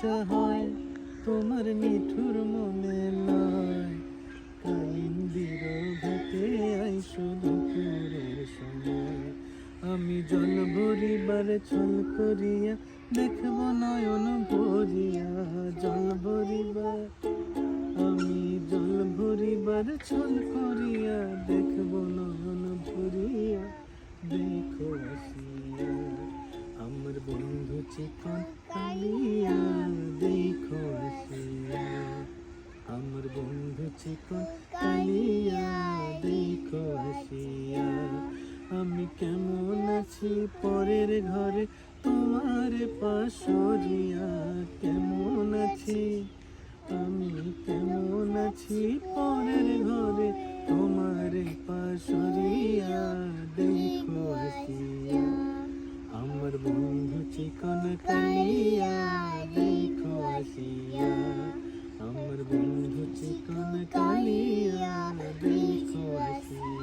ইচ্ছা হয় তোমার নিঠুর মনে লয়, কালিন্দির ঘাটে আইসো দুপুরের সময়। আমি জল ভরিবার ছল করিয়া দেখব নয়ন ভরিয়া, জল ভরিবার আমি জল ভরিবার ছল করিয়া দেখব নয়ন ভরিয়া, দেখো আসিয়া আমার বন্ধু চিকন কালিয়া, দেখো আসিয়া আমার বন্ধু চিকন কালিয়া, দেখো আসিয়া। আমি কেমন আছি পরের ঘরে তোমার পাশরিয়া, কেমন আছি আমি কেমন আছি পরের ঘরে তোমার পাশরিয়া, দেখো আসিয়া আমার বন্ধু চিকন কালিয়া, দেখো আসিয়া আমার বন্ধু চিকন কালিয়া, দেখো আসিয়া।